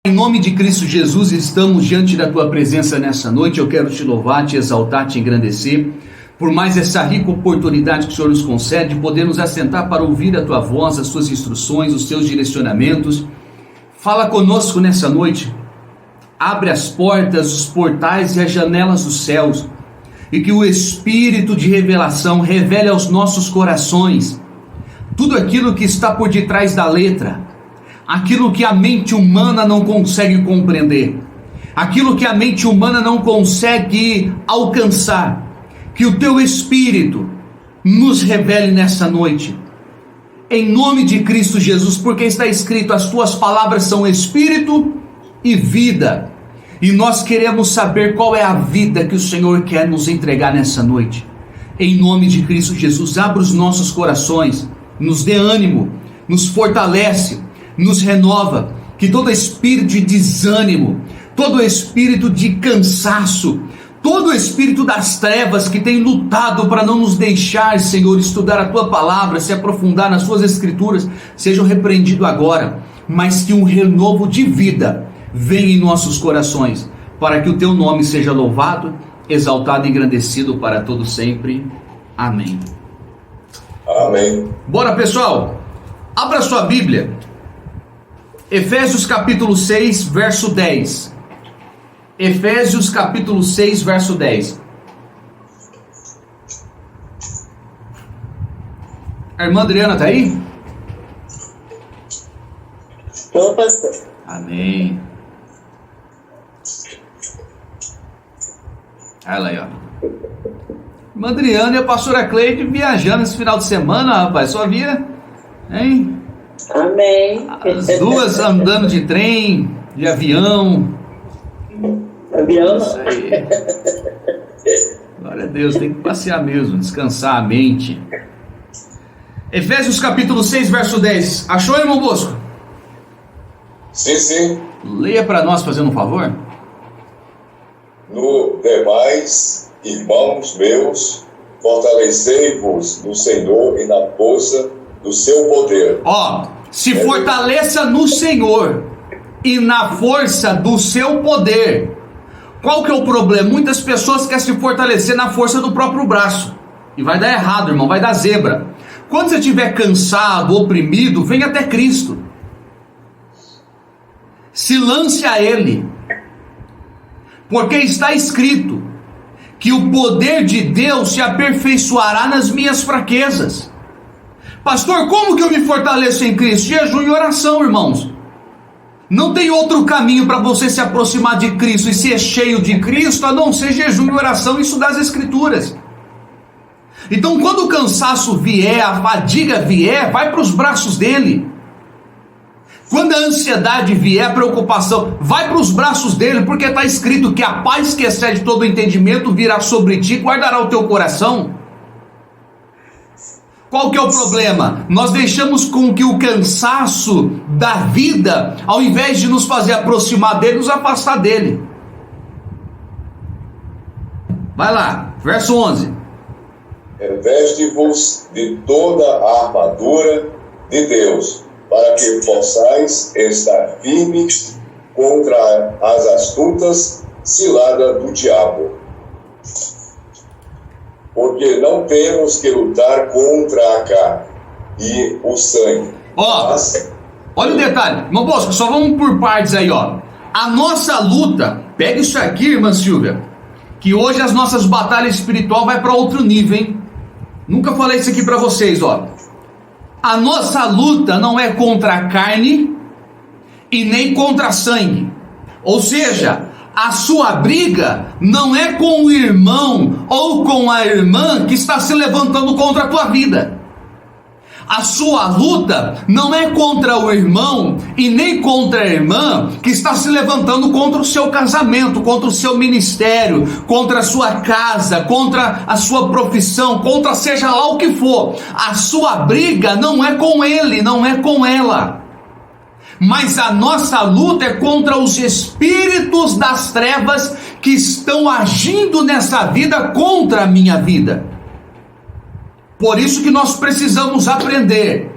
Em nome de Cristo Jesus, estamos diante da Tua presença nessa noite. Eu quero Te louvar, Te exaltar, Te engrandecer, por mais essa rica oportunidade que o Senhor nos concede de poder nos assentar para ouvir a Tua voz, as Tuas instruções, os Teus direcionamentos. Fala conosco nessa noite. Abre as portas, os portais e as janelas dos céus, e que o Espírito de revelação revele aos nossos corações tudo aquilo que está por detrás da letra, aquilo que a mente humana não consegue compreender, aquilo que a mente humana não consegue alcançar, que o Teu Espírito nos revele nessa noite, em nome de Cristo Jesus, porque está escrito: as Tuas palavras são Espírito e vida, e nós queremos saber qual é a vida que o Senhor quer nos entregar nessa noite. Em nome de Cristo Jesus, abra os nossos corações, nos dê ânimo, nos fortalece, nos renova, que todo espírito de desânimo, todo espírito de cansaço, todo espírito das trevas que tem lutado para não nos deixar, Senhor, estudar a Tua palavra, se aprofundar nas Suas escrituras, sejam repreendidos agora, mas que um renovo de vida venha em nossos corações, para que o Teu nome seja louvado, exaltado e engrandecido para todo sempre. Amém. Amém. Bora, pessoal, abra sua Bíblia, Efésios capítulo 6, verso 10. Efésios capítulo 6, verso 10. A irmã Adriana está aí? Estou, pastor. Amém. Olha aí, ó. Irmã Adriana e a pastora Cleide viajando esse final de semana, rapaz. Só via, hein? Amém. As duas andando de trem, de avião. Avião? Isso aí. Glória a Deus, tem que passear mesmo, descansar a mente. Efésios capítulo 6, verso 10. Achou, irmão Bosco? Sim. Leia para nós, fazendo um favor. No demais, irmãos meus, fortalecei-vos no Senhor e na força do seu poder. Ó, se fortaleça no Senhor e na força do seu poder. Qual que é o problema? Muitas pessoas querem se fortalecer na força do próprio braço. E vai dar errado, irmão, vai dar zebra. Quando você estiver cansado, oprimido, venha até Cristo. Se lance a Ele. Porque está escrito que o poder de Deus se aperfeiçoará nas minhas fraquezas. Pastor, como que eu me fortaleço em Cristo? Jejum e oração, irmãos. Não tem outro caminho para você se aproximar de Cristo e ser cheio de Cristo, a não ser jejum e oração e estudar as Escrituras. Então, quando o cansaço vier, a fadiga vier, vai para os braços dele. Quando a ansiedade vier, a preocupação, vai para os braços dele, porque está escrito que a paz que excede todo o entendimento virá sobre ti, guardará o teu coração. Qual que é o problema? Nós deixamos com que o cansaço da vida, ao invés de nos fazer aproximar dele, nos afastar dele. Vai lá, verso 11. Reveste-vos de toda a armadura de Deus, para que possais estar firmes contra as astutas ciladas do diabo. Porque não temos que lutar contra a carne e o sangue. Ó, olha o detalhe, irmão Bosco, só vamos por partes aí, ó. A nossa luta, pega isso aqui, irmã Silvia, que hoje as nossas batalhas espirituais vai para outro nível, hein? Nunca falei isso aqui para vocês, ó. A nossa luta não é contra a carne e nem contra a sangue. Ou seja, a sua briga não é com o irmão ou com a irmã que está se levantando contra a tua vida. A sua luta não é contra o irmão e nem contra a irmã que está se levantando contra o seu casamento, contra o seu ministério, contra a sua casa, contra a sua profissão, contra seja lá o que for. A sua briga não é com ele, não é com ela. Mas a nossa luta é contra os espíritos das trevas que estão agindo nessa vida contra a minha vida. Por isso que nós precisamos aprender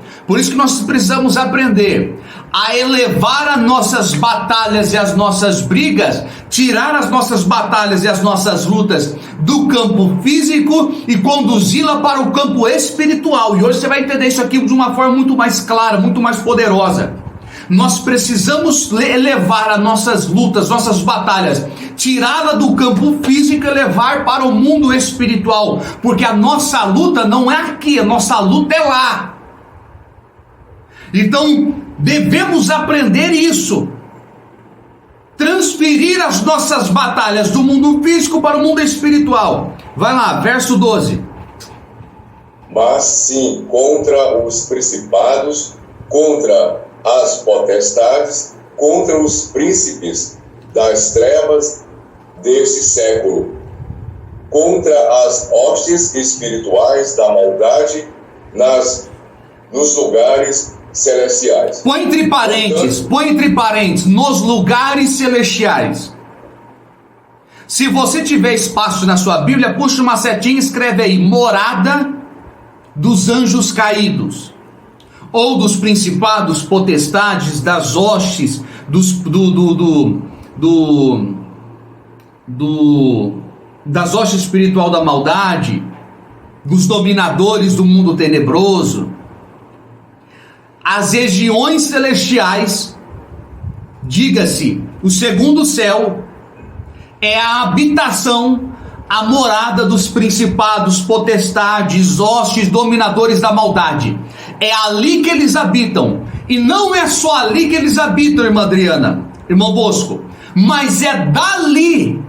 a elevar as nossas batalhas e as nossas brigas, tirar as nossas batalhas e as nossas lutas do campo físico e conduzi-la para o campo espiritual. E hoje você vai entender isso aqui de uma forma muito mais clara, muito mais poderosa. Nós precisamos elevar as nossas lutas, nossas batalhas, tirá-la do campo físico e levar para o mundo espiritual, porque a nossa luta não é aqui, a nossa luta é lá. Então, devemos aprender isso. Transferir as nossas batalhas do mundo físico para o mundo espiritual. Vai lá, verso 12. Mas sim contra os principados, contra as potestades, contra os príncipes das trevas deste século, contra as hostes espirituais da maldade nos lugares celestiais. Põe entre parênteses, nos lugares celestiais. Se você tiver espaço na sua Bíblia, puxa uma setinha e escreve aí, morada dos anjos caídos, ou dos principados, potestades, das hostes, das hostes espiritual da maldade, dos dominadores do mundo tenebroso. As regiões celestiais, diga-se, o segundo céu, é a habitação, a morada dos principados, potestades, hostes, dominadores da maldade. É ali que eles habitam. E não é só ali que eles habitam, irmã Adriana, irmão Bosco, mas é dali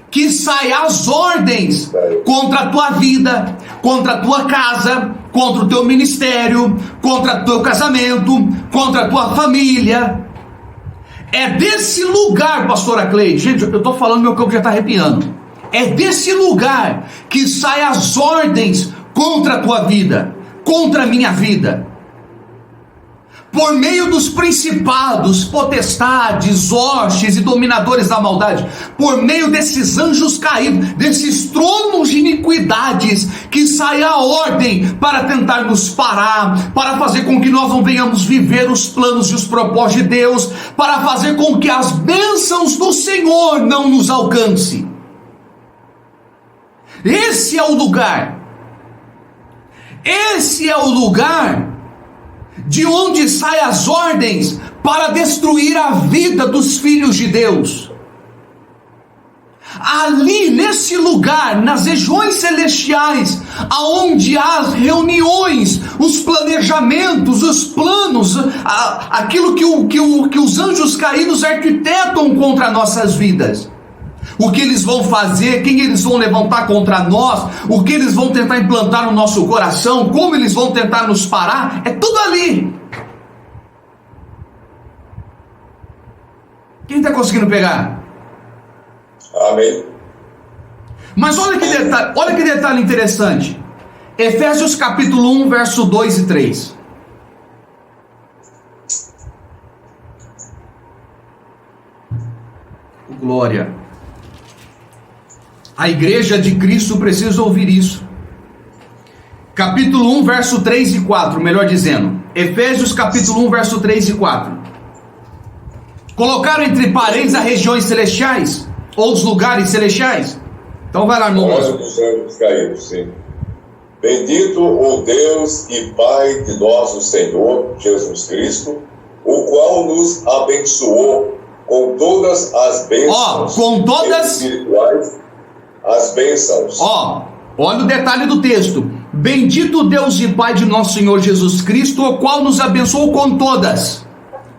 que saem as ordens contra a tua vida, contra a tua casa, contra o teu ministério, contra o teu casamento, contra a tua família. É desse lugar, pastora Cleide, gente, eu estou falando, meu corpo já está arrepiando. É desse lugar que saem as ordens contra a tua vida, contra a minha vida. Por meio dos principados, potestades, hostes e dominadores da maldade, por meio desses anjos caídos, desses tronos de iniquidades, que sai a ordem para tentar nos parar, para fazer com que nós não venhamos viver os planos e os propósitos de Deus, para fazer com que as bênçãos do Senhor não nos alcancem. Esse é o lugar de onde saem as ordens para destruir a vida dos filhos de Deus. Ali, nesse lugar, nas regiões celestiais, aonde há as reuniões, os planejamentos, os planos, aquilo que os anjos caídos arquitetam contra nossas vidas. O que eles vão fazer, quem eles vão levantar contra nós, o que eles vão tentar implantar no nosso coração, como eles vão tentar nos parar, é tudo ali. Quem está conseguindo pegar? Amém. Mas olha que detalhe interessante. Efésios capítulo 1, verso 2 e 3. Glória. A igreja de Cristo precisa ouvir isso. Capítulo 1, verso 3 e 4, melhor dizendo. Efésios capítulo 1, verso 3 e 4. Colocaram entre parênteses as regiões celestiais, ou os lugares celestiais. Então vai lá, irmão. Dos anjos caídos, sim. Bendito o Deus e Pai de nosso Senhor Jesus Cristo, o qual nos abençoou com todas as bênçãos espirituais. As bênçãos. Olha o detalhe do texto. Bendito Deus e Pai de nosso Senhor Jesus Cristo, o qual nos abençoou com todas.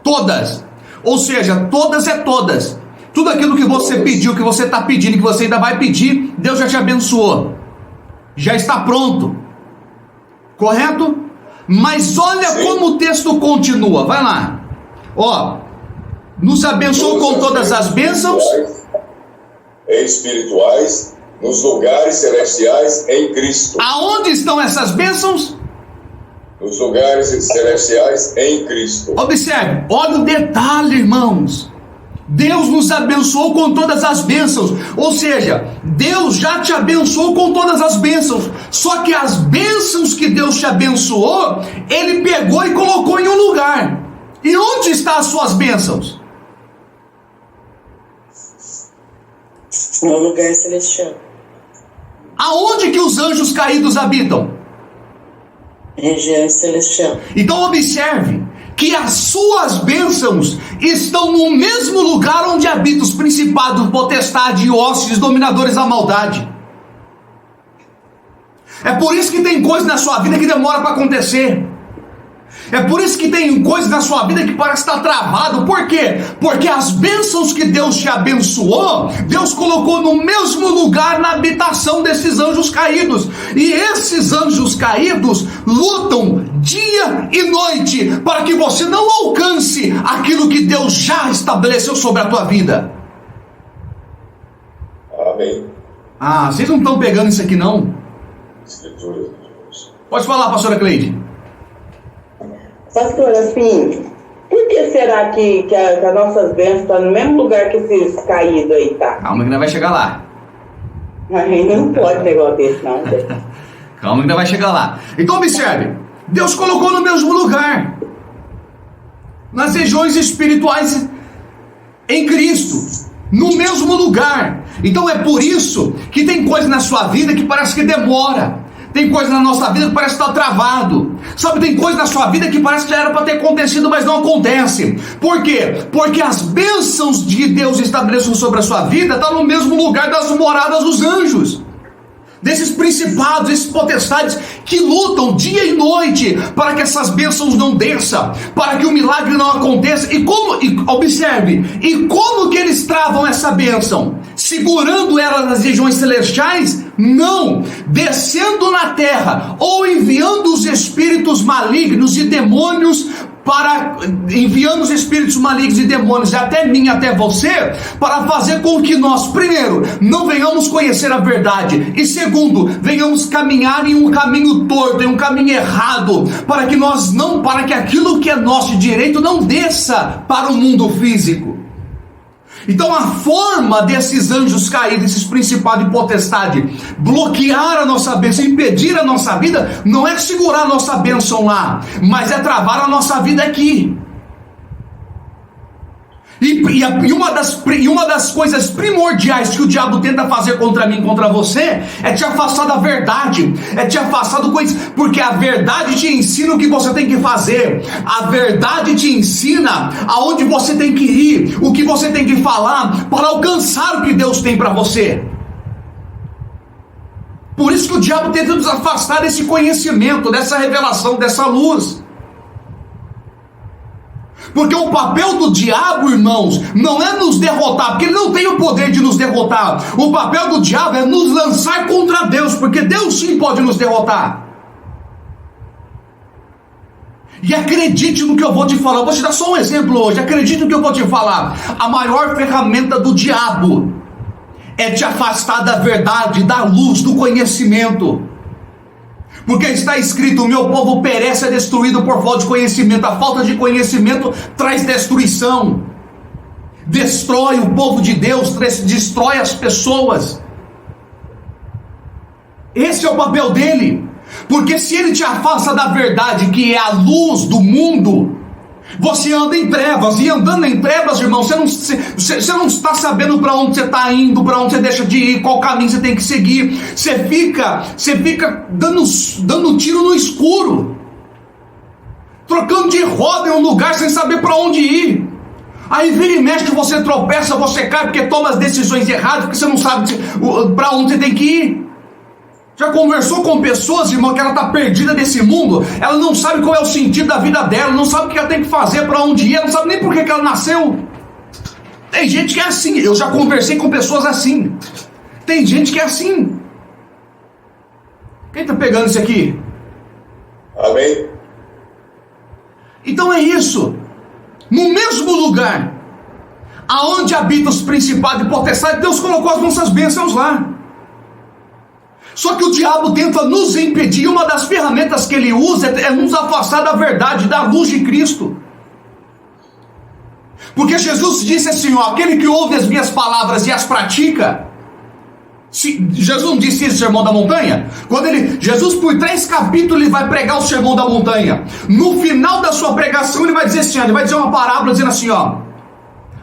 Todas. Ou seja, todas é todas. Tudo aquilo que você pediu, que você está pedindo, que você ainda vai pedir, Deus já te abençoou. Já está pronto. Correto? Mas olha como o texto continua. Vai lá. Nos abençoou com todas as bênçãos espirituais nos lugares celestiais em Cristo. Aonde estão essas bênçãos? Nos lugares celestiais em Cristo. Observe, olha o detalhe, irmãos. Deus nos abençoou com todas as bênçãos. Ou seja, Deus já te abençoou com todas as bênçãos. Só que as bênçãos que Deus te abençoou, Ele pegou e colocou em um lugar. E onde estão as suas bênçãos? No lugar celestial. Aonde que os anjos caídos habitam? Região celestial. Então observe que as suas bênçãos estão no mesmo lugar onde habitam os principados, potestades, hostes, dominadores da maldade. É por isso que tem coisas na sua vida que demora para acontecer. É por isso que tem coisas na sua vida que parece estar travado. Por quê? Porque as bênçãos que Deus te abençoou, Deus colocou no mesmo lugar na habitação desses anjos caídos. E esses anjos caídos lutam dia e noite para que você não alcance aquilo que Deus já estabeleceu sobre a tua vida. Amém. Ah, vocês não estão pegando isso aqui não? Escritura de Deus. Pode falar, pastora Cleide. Pastor, assim, por que será que as nossas bênçãos estão no mesmo lugar que esses caídos aí, tá? Calma que ainda vai chegar lá. Ainda não pode negócio desse, não. Calma que ainda vai chegar lá. Então observe, Deus colocou no mesmo lugar, nas regiões espirituais em Cristo, no mesmo lugar. Então é por isso que tem coisa na sua vida que parece que demora. Tem coisa na nossa vida que parece estar travado. Sabe, tem coisa na sua vida que parece que já era para ter acontecido, mas não acontece. Por quê? Porque as bênçãos de Deus estabelecidas sobre a sua vida estão no mesmo lugar das moradas dos anjos. Desses principados, esses potestades que lutam dia e noite para que essas bênçãos não desçam, para que o milagre não aconteça. Observe, e como que eles travam essa bênção? Segurando ela nas regiões celestiais? Não, descendo na terra, ou enviando os espíritos malignos e demônios, enviando os espíritos malignos e demônios até mim, até você, para fazer com que nós, primeiro, não venhamos conhecer a verdade, e segundo, venhamos caminhar em um caminho torto, em um caminho errado, para que aquilo que é nosso direito não desça para o mundo físico. Então a forma desses anjos caídos, esses principados e potestade, bloquear a nossa bênção, impedir a nossa vida, não é segurar a nossa bênção lá, mas é travar a nossa vida aqui. E uma das coisas primordiais que o diabo tenta fazer contra mim, contra você, é te afastar da verdade, é te afastar do conhecimento, porque a verdade te ensina o que você tem que fazer, a verdade te ensina aonde você tem que ir, o que você tem que falar, para alcançar o que Deus tem para você. Por isso que o diabo tenta nos afastar desse conhecimento, dessa revelação, dessa luz. Porque o papel do diabo, irmãos, não é nos derrotar, porque ele não tem o poder de nos derrotar. O papel do diabo é nos lançar contra Deus, porque Deus sim pode nos derrotar. E acredite no que eu vou te falar. Eu vou te dar só um exemplo hoje. Acredite no que eu vou te falar. A maior ferramenta do diabo é te afastar da verdade, da luz, do conhecimento. Porque está escrito: o meu povo perece, é destruído por falta de conhecimento. A falta de conhecimento traz destruição, destrói o povo de Deus, destrói as pessoas. Esse é o papel dele. Porque se ele te afasta da verdade, que é a luz do mundo, você anda em trevas. E andando em trevas, irmão, você não está sabendo para onde você está indo, para onde você deixa de ir, qual caminho você tem que seguir. Você fica dando tiro no escuro, trocando de roda em um lugar sem saber para onde ir. Aí vira e mexe, você tropeça, você cai porque toma as decisões erradas, porque você não sabe para onde você tem que ir. Já conversou com pessoas, irmão, que ela está perdida nesse mundo, ela não sabe qual é o sentido da vida dela, não sabe o que ela tem que fazer, para onde ir, ela não sabe nem por que ela nasceu. Tem gente que é assim, eu já conversei com pessoas assim. Tem gente que é assim. Quem está pegando isso aqui? Amém. Então é isso. No mesmo lugar aonde habitam os principados e potestades, Deus colocou as nossas bênçãos lá. Só que o diabo tenta nos impedir. Uma das ferramentas que ele usa é nos afastar da verdade, da luz de Cristo. Porque Jesus disse assim, ó: aquele que ouve as minhas palavras e as pratica, Jesus não disse isso no Sermão da Montanha? Jesus por 3 capítulos ele vai pregar o Sermão da Montanha. No final da sua pregação ele vai dizer assim, ele vai dizer uma parábola dizendo assim,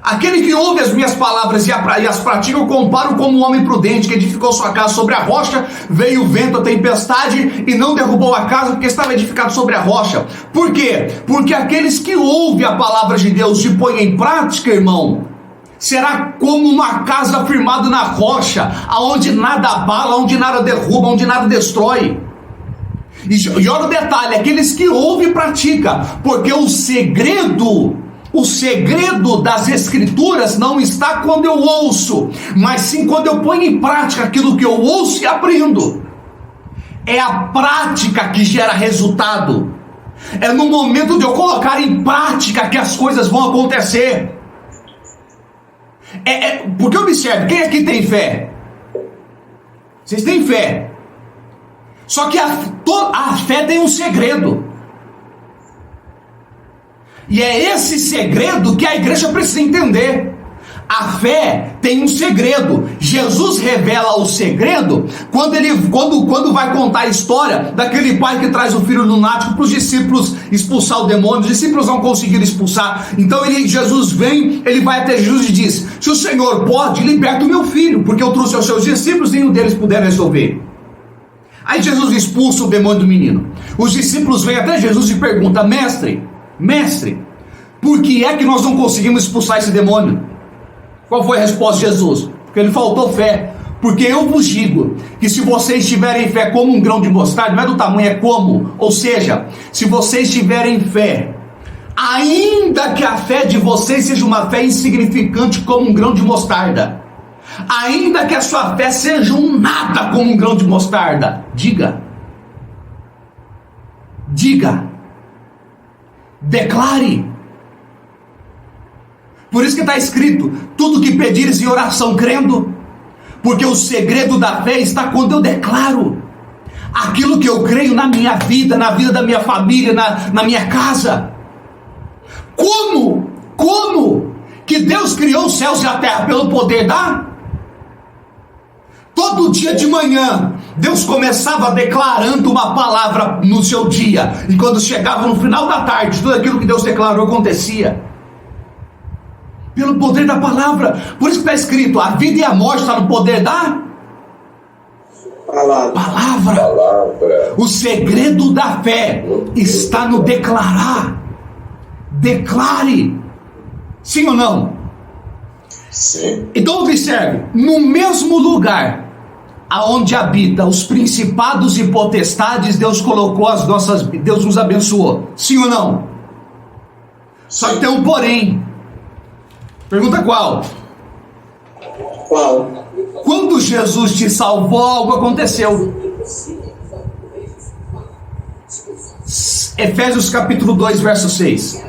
aquele que ouve as minhas palavras e as pratica, eu comparo como um homem prudente que edificou sua casa sobre a rocha, veio o vento, a tempestade e não derrubou a casa porque estava edificado sobre a rocha. Por quê? Porque aqueles que ouvem a palavra de Deus e põem em prática, irmão, será como uma casa firmada na rocha, aonde nada abala, onde nada derruba, onde nada destrói. E olha o detalhe, aqueles que ouvem e praticam, porque o segredo das escrituras não está quando eu ouço, mas sim quando eu ponho em prática aquilo que eu ouço e aprendo. É a prática que gera resultado. É no momento de eu colocar em prática que as coisas vão acontecer. Porque observe, quem aqui tem fé? Vocês têm fé. Só que a fé tem um segredo. E é esse segredo que a igreja precisa entender. A fé tem um segredo. Jesus revela o segredo quando vai contar a história daquele pai que traz o filho lunático para os discípulos expulsar o demônio. Os discípulos não conseguiram expulsar. Então Jesus vem, ele vai até Jesus e diz: se o Senhor pode, liberta o meu filho, porque eu trouxe aos seus discípulos e nenhum deles puderam resolver. Aí Jesus expulsa o demônio do menino. Os discípulos vêm até Jesus e perguntam: mestre, por que é que nós não conseguimos expulsar esse demônio? Qual foi a resposta de Jesus? Porque ele faltou fé. Porque eu vos digo que se vocês tiverem fé como um grão de mostarda, não é do tamanho, é como. Ou seja, se vocês tiverem fé, ainda que a fé de vocês seja uma fé insignificante como um grão de mostarda, ainda que a sua fé seja um nada como um grão de mostarda, diga, declare. Por isso que está escrito: tudo que pedires em oração crendo, porque o segredo da fé está quando eu declaro aquilo que eu creio na minha vida, na vida da minha família, na minha casa. Como que Deus criou os céus e a terra? Pelo poder da... Todo dia de manhã Deus começava declarando uma palavra no seu dia, e quando chegava no final da tarde, tudo aquilo que Deus declarou acontecia pelo poder da palavra. Por isso que está escrito: a vida e a morte está no poder da palavra. O segredo da fé está no declarar. Declare. Sim ou não? Sim. Então observe, no mesmo lugar aonde habita os principados e potestades, Deus colocou Deus nos abençoou. Sim ou não? Só que tem um porém. Pergunta qual? Quando Jesus te salvou, algo aconteceu. Efésios capítulo 2, verso 6.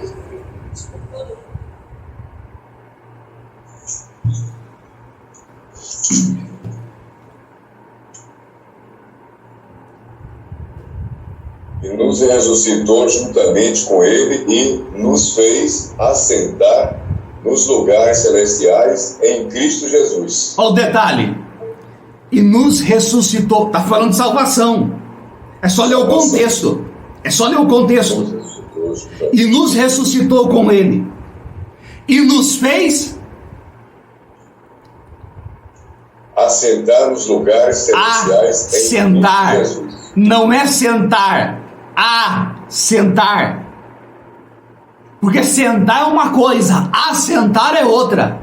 E nos ressuscitou juntamente com ele e nos fez assentar nos lugares celestiais em Cristo Jesus. Olha o detalhe. E nos ressuscitou. Está falando de salvação. É só ler o contexto. E nos ressuscitou com ele. E nos fez assentar nos lugares celestiais em Cristo Jesus. Não é sentar. Assentar. Porque sentar é uma coisa, assentar é outra.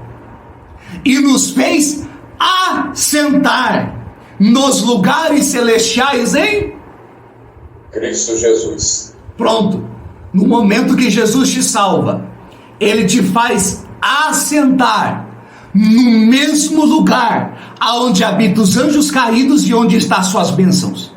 E nos fez assentar nos lugares celestiais em Cristo Jesus. Pronto. No momento que Jesus te salva, ele te faz assentar no mesmo lugar aonde habitam os anjos caídos e onde estão as suas bênçãos.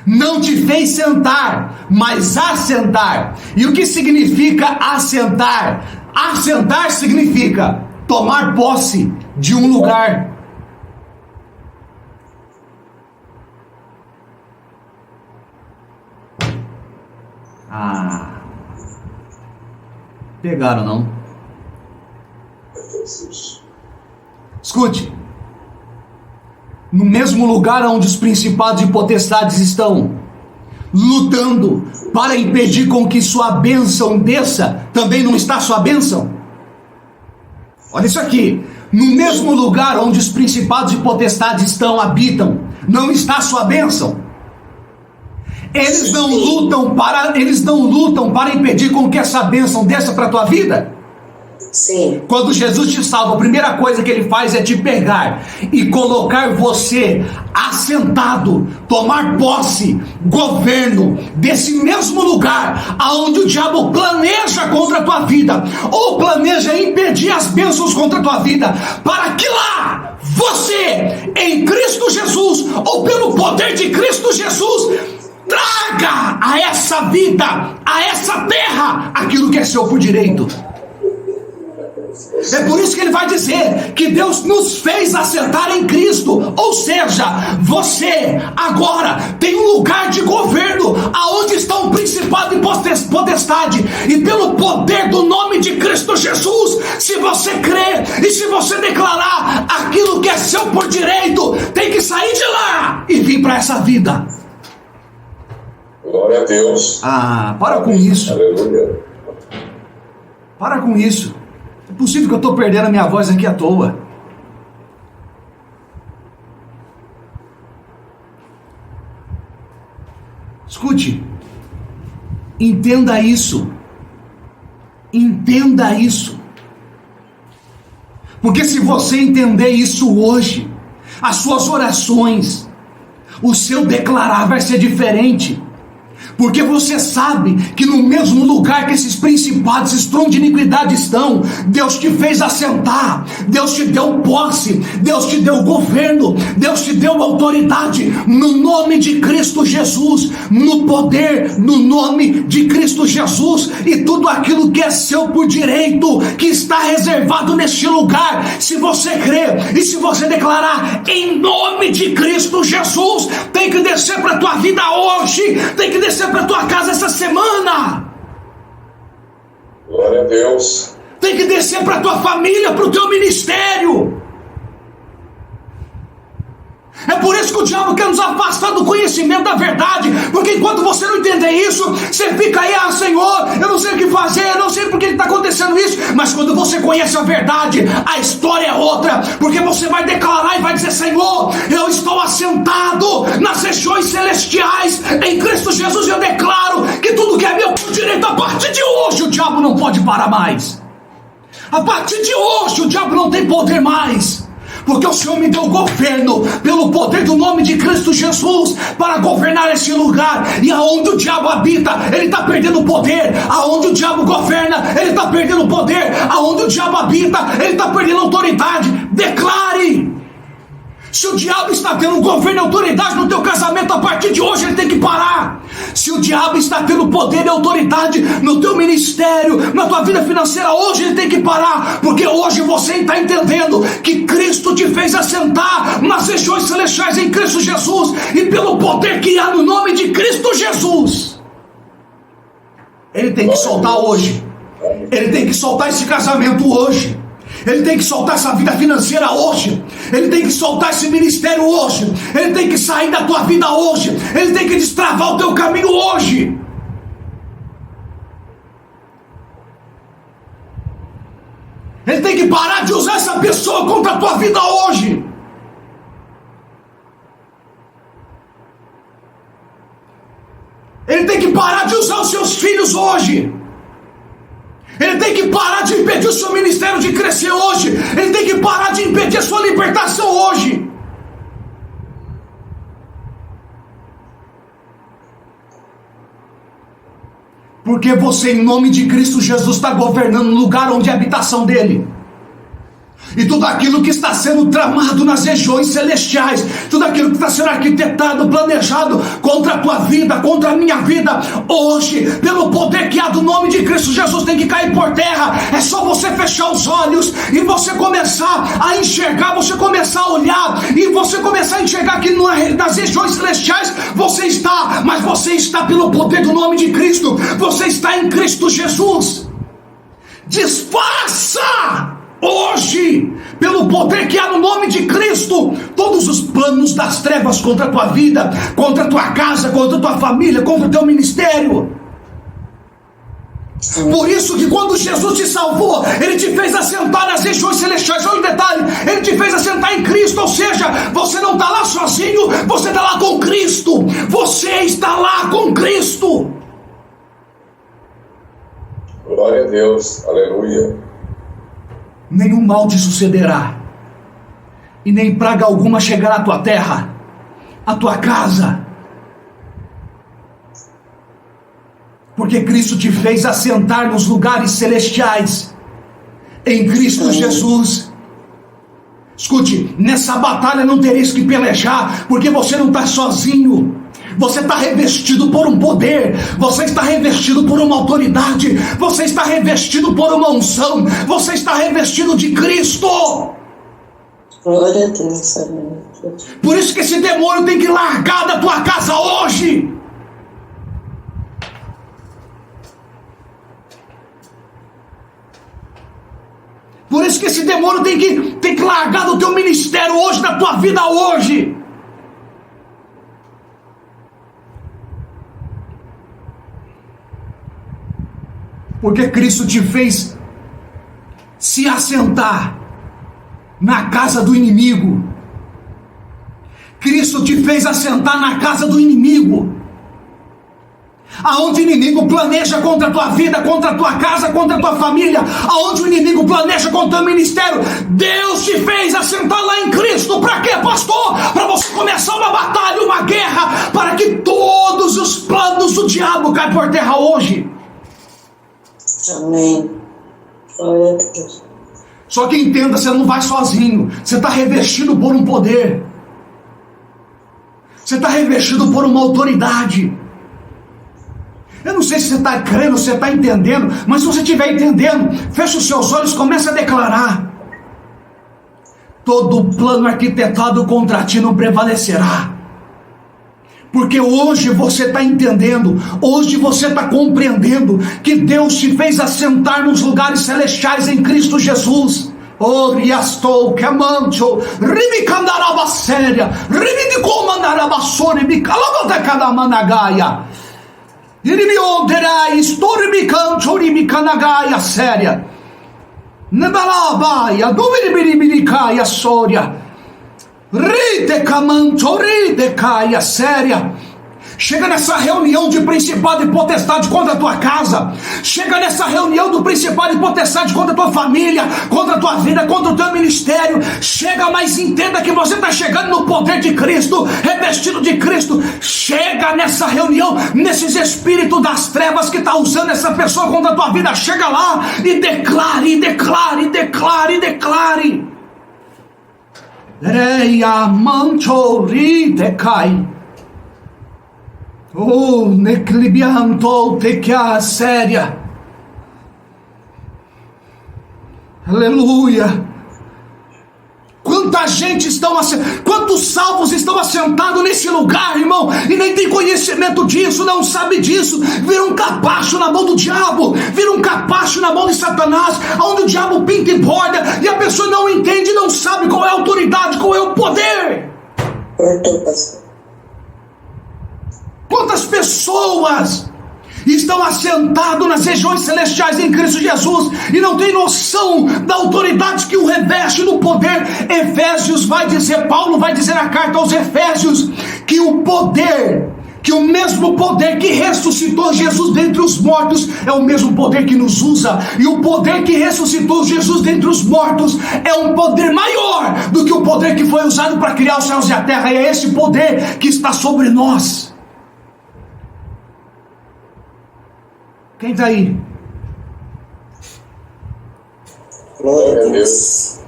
Não te fez sentar, mas assentar. E o que significa assentar? Assentar significa tomar posse de um lugar. Pegaram, não? Escute. No mesmo lugar onde os principados e potestades estão lutando para impedir com que sua bênção desça, também não está sua bênção? Olha isso aqui. No mesmo lugar onde os principados e potestades habitam, não está sua bênção? Eles não lutam para impedir com que essa bênção desça para a tua vida? Sim. Quando Jesus te salva, a primeira coisa que ele faz é te pegar e colocar você assentado, tomar posse, governo desse mesmo lugar aonde o diabo planeja contra a tua vida, ou planeja impedir as bênçãos contra a tua vida, para que lá você, em Cristo Jesus, ou pelo poder de Cristo Jesus, traga a essa vida, a essa terra, aquilo que é seu por direito. É por isso que ele vai dizer que Deus nos fez assentar em Cristo, ou seja, você agora tem um lugar de governo, aonde está um principado e potestade, e pelo poder do nome de Cristo Jesus, se você crer e se você declarar aquilo que é seu por direito, tem que sair de lá e vir para essa vida. Glória a Deus. Para com isso. Aleluia. Para com isso. É possível que eu estou perdendo a minha voz aqui à toa. Escute. Entenda isso. Entenda isso. Porque se você entender isso hoje, as suas orações, o seu declarar vai ser diferente. Porque você sabe que no mesmo lugar que esses principados, esses tronos de iniquidade estão, Deus te fez assentar, Deus te deu posse, Deus te deu governo, Deus te deu autoridade, no nome de Cristo Jesus, no poder, no nome de Cristo Jesus, e tudo aquilo que é seu por direito, que está reservado neste lugar, se você crer e se você declarar em nome de Cristo Jesus, tem que descer para a tua vida hoje, tem que descer para tua casa essa semana. Glória a Deus. Tem que descer para tua família, para o teu ministério. É por isso que o diabo quer nos afastar do conhecimento da verdade, porque enquanto você não entender isso, você fica aí, Senhor, eu não sei o que fazer, eu não sei por que está acontecendo isso, mas quando você conhece a verdade, a história é outra, porque você vai declarar e vai dizer, Senhor, eu estou assentado nas regiões celestiais, em Cristo Jesus, eu declaro que tudo que é meu por direito, a partir de hoje o diabo não pode parar mais, a partir de hoje o diabo não tem poder mais, porque o Senhor me deu governo, pelo poder do nome de Cristo Jesus, para governar esse lugar, e aonde o diabo habita, ele está perdendo poder, aonde o diabo governa, ele está perdendo poder, aonde o diabo habita, ele está perdendo autoridade. Declare! Se o diabo está tendo governo e autoridade no teu casamento, a partir de hoje ele tem que parar. Se o diabo está tendo poder e autoridade no teu ministério, na tua vida financeira, hoje ele tem que parar, porque hoje você está entendendo que Cristo te fez assentar nas regiões celestiais em Cristo Jesus, e pelo poder que há no nome de Cristo Jesus, ele tem que soltar hoje, ele tem que soltar esse casamento hoje, ele tem que soltar essa vida financeira hoje, ele tem que soltar esse ministério hoje, ele tem que sair da tua vida hoje, ele tem que destravar o teu caminho hoje. Ele tem que parar de usar essa pessoa contra a tua vida hoje. Ele tem que parar de usar os seus filhos hoje. Ele tem que parar de impedir o seu ministério de crescer hoje. Ele tem que parar de impedir a sua libertação hoje. Porque você, em nome de Cristo Jesus, está governando no lugar onde é a habitação dele. E tudo aquilo que está sendo tramado nas regiões celestiais, tudo aquilo que está sendo arquitetado, planejado contra a tua vida, contra a minha vida, hoje, pelo poder que há do nome de Cristo Jesus, tem que cair por terra. É só você fechar os olhos e você começar a enxergar, você começar a olhar e você começar a enxergar que nas regiões celestiais você está, mas você está pelo poder do nome de Cristo, você está em Cristo Jesus. Desfaça hoje, pelo poder que há no nome de Cristo, todos os planos das trevas contra a tua vida, contra a tua casa, contra a tua família, contra o teu ministério. Por isso que quando Jesus te salvou, Ele te fez assentar nas regiões celestiais. Olha o detalhe, Ele te fez assentar em Cristo, ou seja, você não está lá sozinho, você está lá com Cristo. Você está lá com Cristo. Glória a Deus, aleluia. Nenhum mal te sucederá, e nem praga alguma chegará à tua terra, à tua casa, porque Cristo te fez assentar nos lugares celestiais, em Cristo Jesus. Escute, nessa batalha não tereis que pelejar, porque você não está sozinho. Você está revestido por um poder, você está revestido por uma autoridade, você está revestido por uma unção, você está revestido de Cristo. Glória a Deus, amém. Por isso que esse demônio tem que largar da tua casa hoje. Por isso que esse demônio tem que largar do teu ministério hoje, da tua vida hoje. Porque Cristo te fez se assentar na casa do inimigo. Cristo te fez assentar na casa do inimigo. Aonde o inimigo planeja contra a tua vida, contra a tua casa, contra a tua família, aonde o inimigo planeja contra o teu ministério, Deus te fez assentar lá em Cristo. Para quê, pastor? Para você começar uma batalha, uma guerra, para que todos os planos do diabo caem por terra hoje. Amém. Glória a Deus. Só que entenda, você não vai sozinho. Você está revestido por um poder. Você está revestido por uma autoridade. Eu não sei se você está crendo, se você está entendendo, mas se você estiver entendendo, feche os seus olhos e comece a declarar: todo plano arquitetado contra ti não prevalecerá. Porque hoje você está entendendo, hoje você está compreendendo que Deus te fez assentar nos lugares celestiais em Cristo Jesus. Oh, riastou, que amancho, ribicandaraba séria, ribidicomandaraba sori, bicalabata cada managaia, iribionderai, estoribicancho, ribicanagaia séria, nebalabaia, dubiribiribicaia sória. Ride camancho, ride caia séria. Chega nessa reunião de principado e potestade contra a tua casa. Chega nessa reunião do principado e potestade contra a tua família, contra a tua vida, contra o teu ministério. Chega, mas entenda que você está chegando no poder de Cristo, revestido de Cristo. Chega nessa reunião, nesses espíritos das trevas que está usando essa pessoa contra a tua vida. Chega lá e declare, declare, declare, declare. Reia manchori decai. Oh, neclibianto te que séria. Aleluia. Quanta gente quantos salvos estão assentados nesse lugar, irmão, e nem tem conhecimento disso, não sabe disso, vira um capacho na mão do diabo, vira um capacho na mão de Satanás, onde o diabo pinta e borda, e a pessoa não entende, não sabe qual é a autoridade, qual é o poder. Quantas pessoas estão assentados nas regiões celestiais em Cristo Jesus e não tem noção da autoridade que o reveste no poder. Efésios vai dizer, Paulo vai dizer na carta aos Efésios, que o poder, que o mesmo poder que ressuscitou Jesus dentre os mortos é o mesmo poder que nos usa, e o poder que ressuscitou Jesus dentre os mortos é um poder maior do que o poder que foi usado para criar os céus e a terra, e é esse poder que está sobre nós. Quem está aí? Glória a Deus.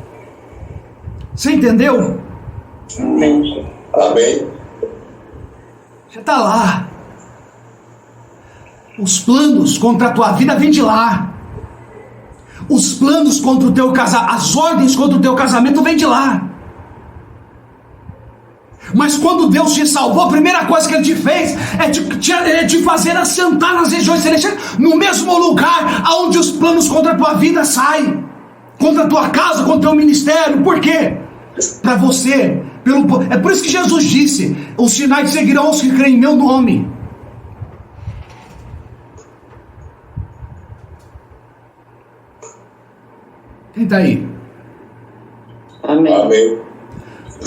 Você entendeu? Amém. Amém. Você está lá. Os planos contra a tua vida vêm de lá. Os planos contra o teu casamento, as ordens contra o teu casamento vêm de lá. Mas quando Deus te salvou, a primeira coisa que Ele te fez é te fazer assentar nas regiões celestiais, no mesmo lugar onde os planos contra a tua vida saem, contra a tua casa, contra o teu ministério. Por quê? Para você. É por isso que Jesus disse: os sinais seguirão os que creem em meu nome. Quem está aí? Amém. Amém.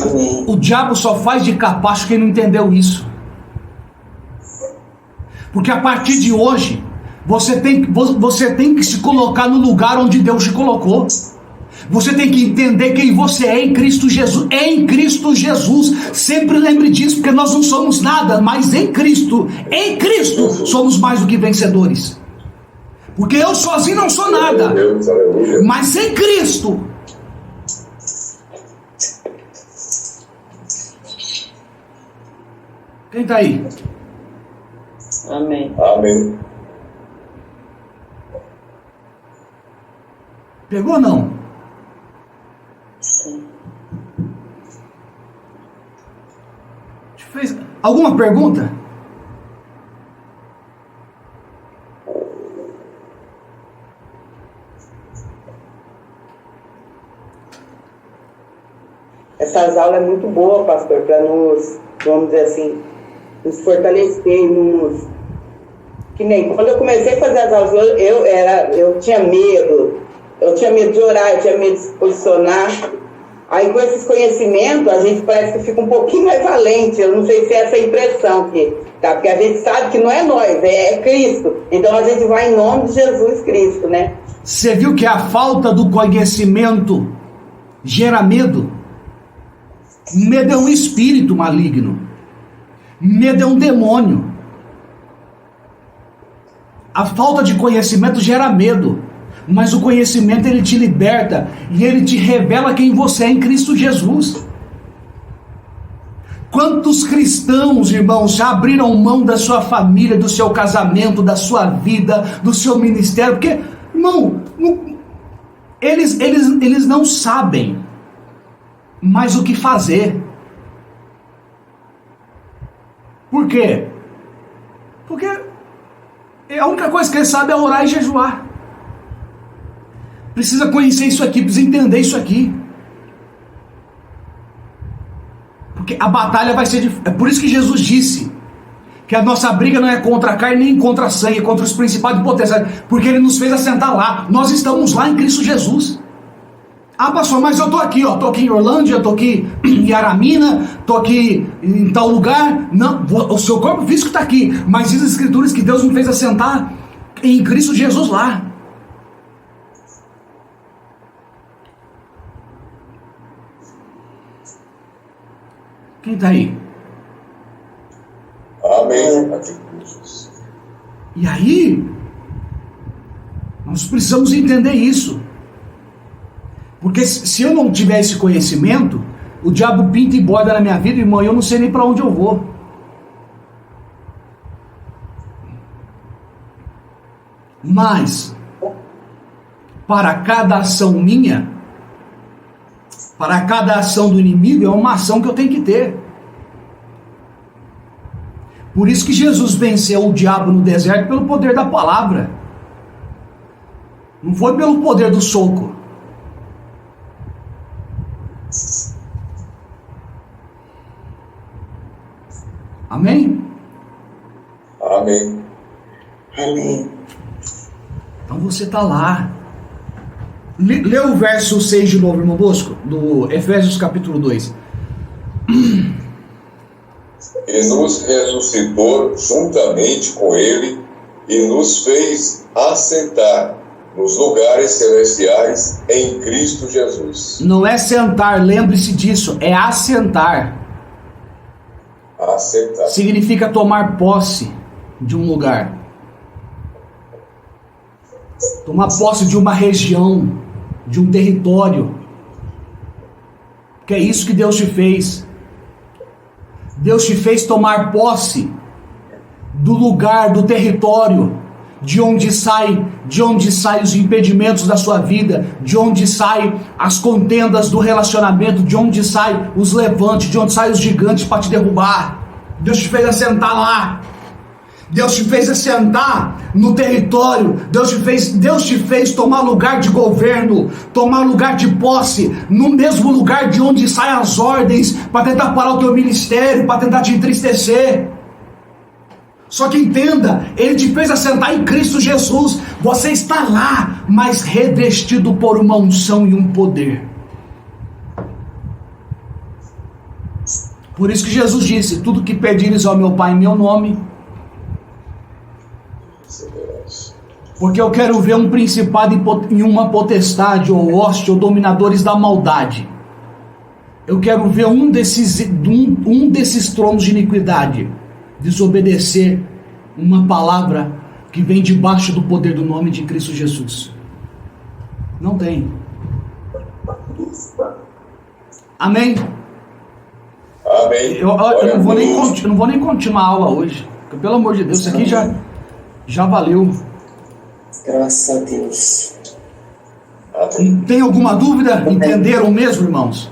Amém. O diabo só faz de capacho quem não entendeu isso. Porque a partir de hoje, você tem que se colocar no lugar onde Deus te colocou. Você tem que entender quem você é em Cristo Jesus. Em Cristo Jesus. Sempre lembre disso, porque nós não somos nada, mas em Cristo somos mais do que vencedores. Porque eu sozinho não sou nada, mas em Cristo. Quem está aí? Amém. Amém. Pegou ou não? Sim. Te fez alguma pergunta? Essas aulas é muito boa, pastor, para nos, vamos dizer assim, nos fortalecer, que nem quando eu comecei a fazer as aulas, eu tinha medo de orar, eu tinha medo de se posicionar. Aí com esses conhecimentos, a gente parece que fica um pouquinho mais valente. Eu não sei se é essa a impressão que tá, porque a gente sabe que não é nós, é Cristo. Então a gente vai em nome de Jesus Cristo, né? Você viu que a falta do conhecimento gera medo? Medo é um espírito maligno. Medo é um demônio. A falta de conhecimento gera medo, mas o conhecimento ele te liberta e ele te revela quem você é em Cristo Jesus. Quantos cristãos, irmãos, já abriram mão da sua família, do seu casamento, da sua vida, do seu ministério? Porque, irmão, eles não sabem mais o que fazer. Por quê? Porque a única coisa que ele sabe é orar e jejuar. Precisa conhecer isso aqui, precisa entender isso aqui. Porque a batalha vai ser difícil. É por isso que Jesus disse que a nossa briga não é contra a carne nem contra a sangue, é contra os principados e potestades. Porque ele nos fez assentar lá. Nós estamos lá em Cristo Jesus. Ah, pastor, mas eu estou aqui, ó. Estou aqui em Orlândia, estou aqui em Aramina, estou aqui em tal lugar. Não, o seu corpo físico está aqui. Mas diz as Escrituras que Deus me fez assentar em Cristo Jesus lá. Quem está aí? Amém. E aí, nós precisamos entender isso. Porque se eu não tiver esse conhecimento, o diabo pinta e borda na minha vida, irmão, e eu não sei nem para onde eu vou. Mas, para cada ação minha, para cada ação do inimigo, é uma ação que eu tenho que ter. Por isso que Jesus venceu o diabo no deserto pelo poder da palavra. Não foi pelo poder do soco. Amém? Amém. Amém. Então você está lá. Lê o verso 6 de novo, irmão Bosco, do Efésios capítulo 2. E nos ressuscitou juntamente com ele e nos fez assentar nos lugares celestiais em Cristo Jesus. Não é sentar, lembre-se disso, é assentar. Assentar. Significa tomar posse de um lugar. Tomar posse de uma região, de um território. Que é isso que Deus te fez. Deus te fez tomar posse do lugar, do território, de onde sai os impedimentos da sua vida, de onde saem as contendas do relacionamento, de onde saem os levantes, de onde saem os gigantes para te derrubar. Deus te fez assentar lá. Deus te fez assentar no território. Deus te fez tomar lugar de governo, tomar lugar de posse, no mesmo lugar de onde saem as ordens, para tentar parar o teu ministério, para tentar te entristecer. Só que entenda, Ele te fez assentar em Cristo Jesus. Você está lá, mas revestido por uma unção e um poder. Por isso que Jesus disse: tudo que pedires ao meu Pai em meu nome, porque eu quero ver um principado em uma potestade, ou hoste, ou dominadores da maldade. Eu quero ver um desses tronos de iniquidade desobedecer uma palavra que vem debaixo do poder do nome de Cristo Jesus. Não tem. Amém? Amém. Eu não vou nem continuar a aula hoje, porque, pelo amor de Deus, isso aqui já valeu. Graças a Deus. Tem alguma dúvida? Entenderam mesmo, irmãos?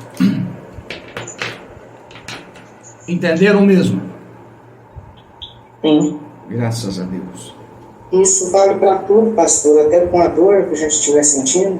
Entenderam mesmo? Sim. Graças a Deus. Isso vale para tudo, pastor, até com a dor que a gente estiver sentindo.